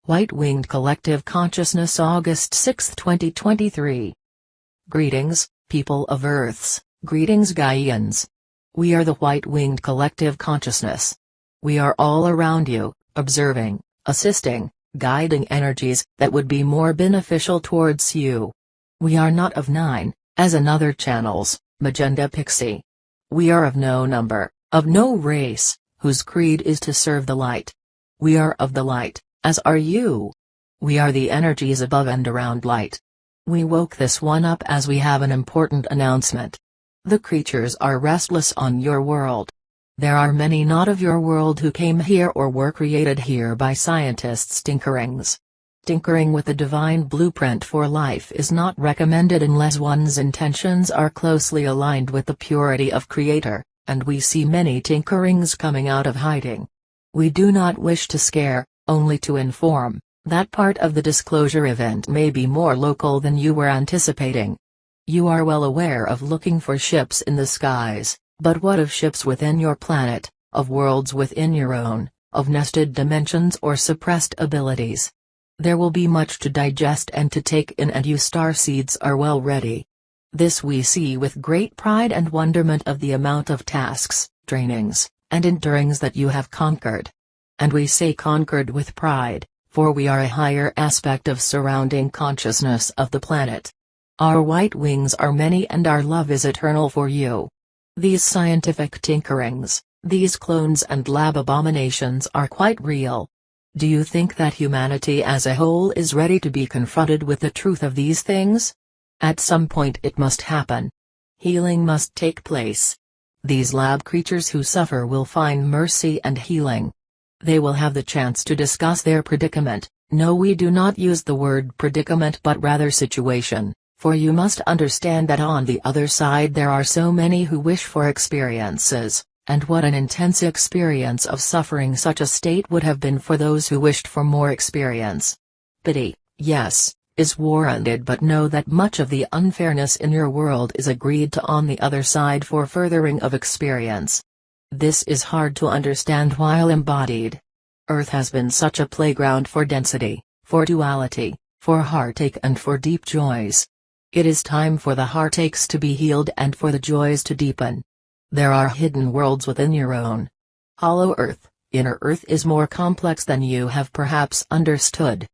White-Winged Collective Consciousness, August 6, 2023. Greetings, people of Earths, greetings Gaians. We are the White-Winged Collective Consciousness. We are all around you, observing, assisting, guiding energies that would be more beneficial towards you. We are not of 9, as another channels, Magenta Pixie. We are of no number, of no race, whose creed is to serve the light. We are of the light, as are you. We are the energies above and around light. We woke this one up as we have an important announcement. The creatures are restless on your world. There are many not of your world who came here or were created here by scientists' tinkerings. Tinkering with the divine blueprint for life is not recommended unless one's intentions are closely aligned with the purity of Creator, and we see many tinkerings coming out of hiding. We do not wish to scare, only to inform. That part of the disclosure event may be more local than you were anticipating. You are well aware of looking for ships in the skies, but what of ships within your planet, of worlds within your own, of nested dimensions or suppressed abilities? There will be much to digest and to take in, and you starseeds are well ready. This we see with great pride and wonderment of the amount of tasks, trainings, and endurings that you have conquered. And we say conquered with pride, for we are a higher aspect of surrounding consciousness of the planet. Our white wings are many and our love is eternal for you. These scientific tinkerings, these clones and lab abominations are quite real. Do you think that humanity as a whole is ready to be confronted with the truth of these things? At some point it must happen. Healing must take place. These lab creatures who suffer will find mercy and healing. They will have the chance to discuss their predicament. No, we do not use the word predicament but rather situation, for you must understand that on the other side there are so many who wish for experiences, and what an intense experience of suffering such a state would have been for those who wished for more experience. Pity, yes, is warranted, but know that much of the unfairness in your world is agreed to on the other side for furthering of experience. This is hard to understand while embodied. Earth has been such a playground for density, for duality, for heartache and for deep joys. It is time for the heartaches to be healed and for the joys to deepen. There are hidden worlds within your own. Hollow Earth, inner Earth is more complex than you have perhaps understood.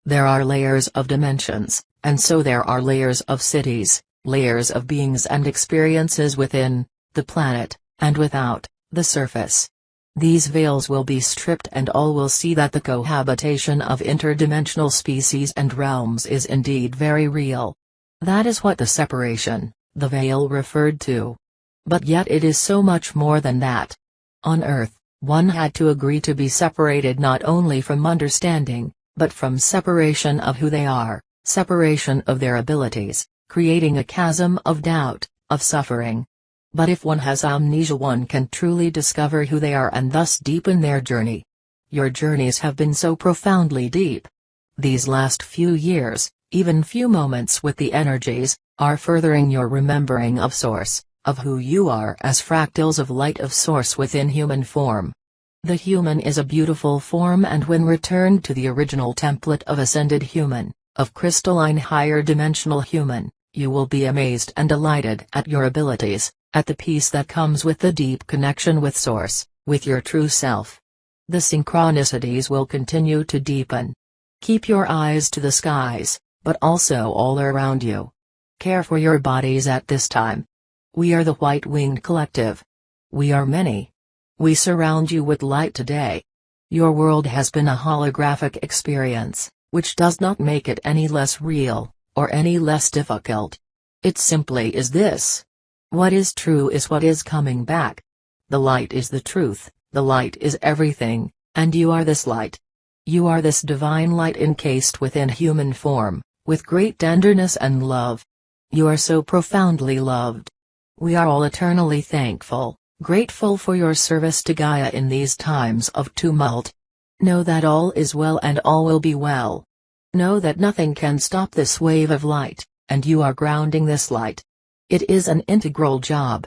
There are layers of dimensions, and so there are layers of cities, layers of beings and experiences within the planet, and without the surface. These veils will be stripped and all will see that the cohabitation of interdimensional species and realms is indeed very real. That is what the separation, the veil referred to. But yet it is so much more than that. On Earth, one had to agree to be separated not only from understanding, but from separation of who they are, separation of their abilities, creating a chasm of doubt, of suffering. But if one has amnesia, one can truly discover who they are and thus deepen their journey. Your journeys have been so profoundly deep. These last few years, even few moments with the energies, are furthering your remembering of Source, of who you are as fractals of light of Source within human form. The human is a beautiful form, and when returned to the original template of ascended human, of crystalline higher dimensional human, you will be amazed and delighted at your abilities, at the peace that comes with the deep connection with Source, with your true self. The synchronicities will continue to deepen. Keep your eyes to the skies, but also all around you. Care for your bodies at this time. We are the White-Winged Collective. We are many. We surround you with light today. Your world has been a holographic experience, which does not make it any less real, or any less difficult. It simply is this. What is true is what is coming back. The light is the truth, the light is everything, and you are this light. You are this divine light encased within human form, with great tenderness and love. You are so profoundly loved. We are all eternally thankful, grateful for your service to Gaia in these times of tumult. Know that all is well and all will be well. Know that nothing can stop this wave of light, and you are grounding this light. It is an integral job.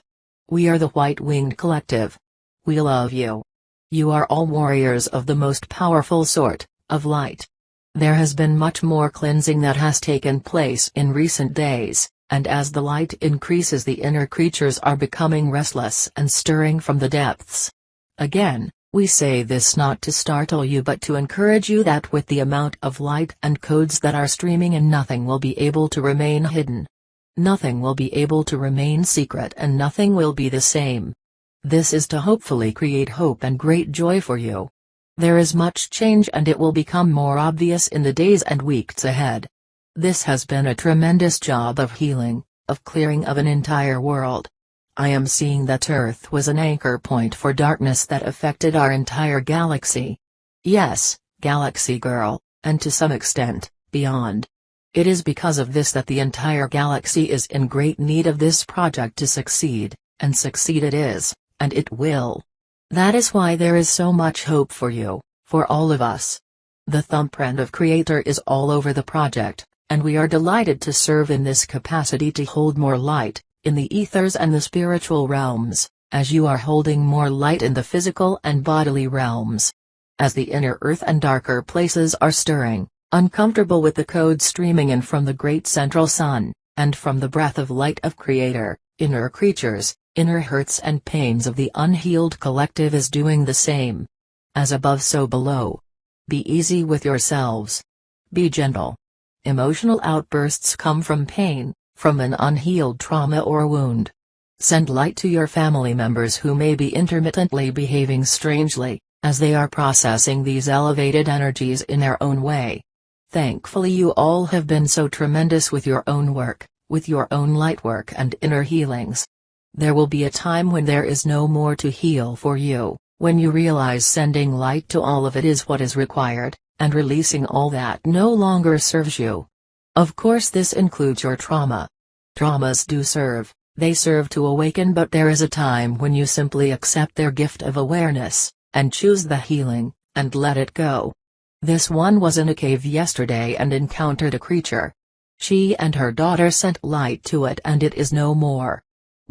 We are the White-Winged Collective. We love you. You are all warriors of the most powerful sort, of light. There has been much more cleansing that has taken place in recent days, and as the light increases, the inner creatures are becoming restless and stirring from the depths. Again, we say this not to startle you but to encourage you that with the amount of light and codes that are streaming in, nothing will be able to remain hidden. Nothing will be able to remain secret, and nothing will be the same. This is to hopefully create hope and great joy for you. There is much change, and it will become more obvious in the days and weeks ahead. This has been a tremendous job of healing, of clearing of an entire world. I am seeing that Earth was an anchor point for darkness that affected our entire galaxy. Yes, Galaxy Girl, and to some extent, beyond. It is because of this that the entire galaxy is in great need of this project to succeed, and succeed it is, and it will. That is why there is so much hope for you, for all of us. The thumbprint of Creator is all over the project, and we are delighted to serve in this capacity to hold more light, in the ethers and the spiritual realms, as you are holding more light in the physical and bodily realms. As the inner earth and darker places are stirring, uncomfortable with the code streaming in from the great central sun, and from the breath of light of Creator, inner creatures, inner hurts and pains of the unhealed collective is doing the same. As above so below. Be easy with yourselves. Be gentle. Emotional outbursts come from pain, from an unhealed trauma or wound. Send light to your family members who may be intermittently behaving strangely, as they are processing these elevated energies in their own way. Thankfully you all have been so tremendous with your own work, with your own light work and inner healings. There will be a time when there is no more to heal for you, when you realize sending light to all of it is what is required, and releasing all that no longer serves you. Of course this includes your trauma. Traumas do serve, they serve to awaken, but there is a time when you simply accept their gift of awareness, and choose the healing, and let it go. This one was in a cave yesterday and encountered a creature. She and her daughter sent light to it and it is no more.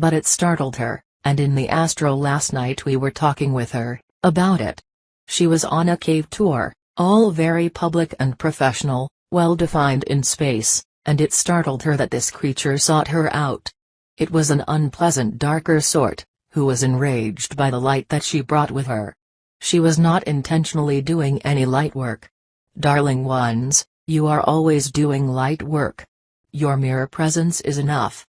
But it startled her, and in the astral last night we were talking with her about it. She was on a cave tour, all very public and professional, well defined in space, and it startled her that this creature sought her out. It was an unpleasant darker sort, who was enraged by the light that she brought with her. She was not intentionally doing any light work. Darling ones, you are always doing light work. Your mere presence is enough.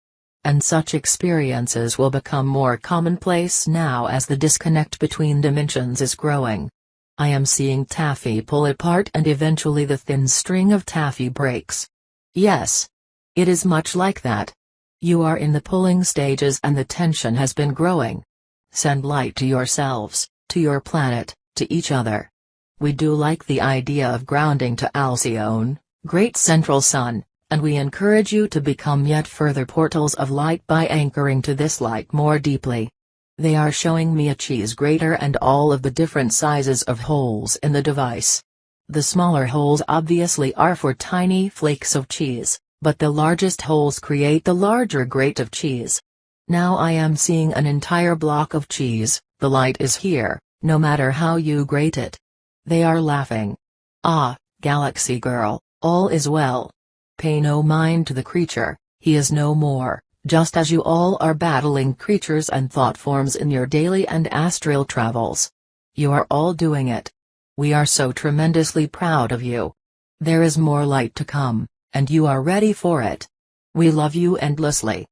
And such experiences will become more commonplace now as the disconnect between dimensions is growing. I am seeing taffy pull apart and eventually the thin string of taffy breaks. Yes. It is much like that. You are in the pulling stages and the tension has been growing. Send light to yourselves, to your planet, to each other. We do like the idea of grounding to Alcyone, great central sun, and we encourage you to become yet further portals of light by anchoring to this light more deeply. They are showing me a cheese grater and all of the different sizes of holes in the device. The smaller holes obviously are for tiny flakes of cheese, but the largest holes create the larger grate of cheese. Now I am seeing an entire block of cheese. The light is here, no matter how you grate it. They are laughing. Ah, Galaxy Girl, all is well. Pay no mind to the creature, he is no more. Just as you all are battling creatures and thought forms in your daily and astral travels. You are all doing it. We are so tremendously proud of you. There is more light to come, and you are ready for it. We love you endlessly.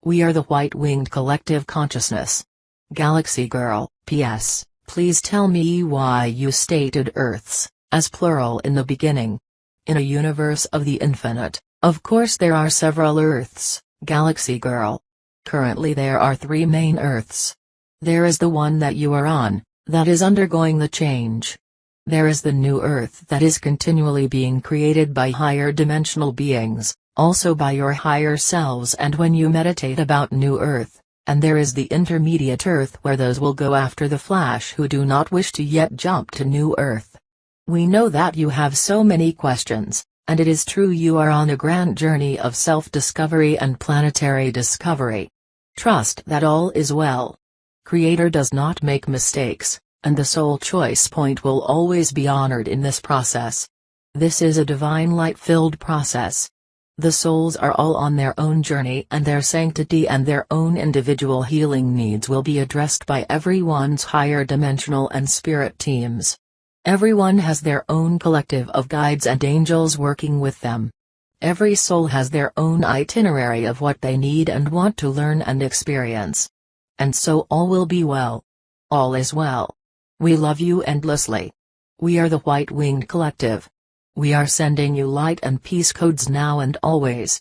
We are the White-Winged Collective Consciousness. Galaxy Girl, P.S., please tell me why you stated Earths, as plural in the beginning. In a universe of the infinite, of course there are several Earths. Galaxy Girl. Currently there are 3 main Earths. There is the one that you are on, that is undergoing the change. There is the new Earth that is continually being created by higher dimensional beings, also by your higher selves and when you meditate about new Earth, and there is the intermediate Earth where those will go after the Flash who do not wish to yet jump to new Earth. We know that you have so many questions. And it is true you are on a grand journey of self-discovery and planetary discovery. Trust that all is well. Creator does not make mistakes, and the soul choice point will always be honored in this process. This is a divine light-filled process. The souls are all on their own journey, and their sanctity and their own individual healing needs will be addressed by everyone's higher dimensional and spirit teams. Everyone has their own collective of guides and angels working with them. Every soul has their own itinerary of what they need and want to learn and experience. And so all will be well. All is well. We love you endlessly. We are the White Winged Collective. We are sending you light and peace codes now and always.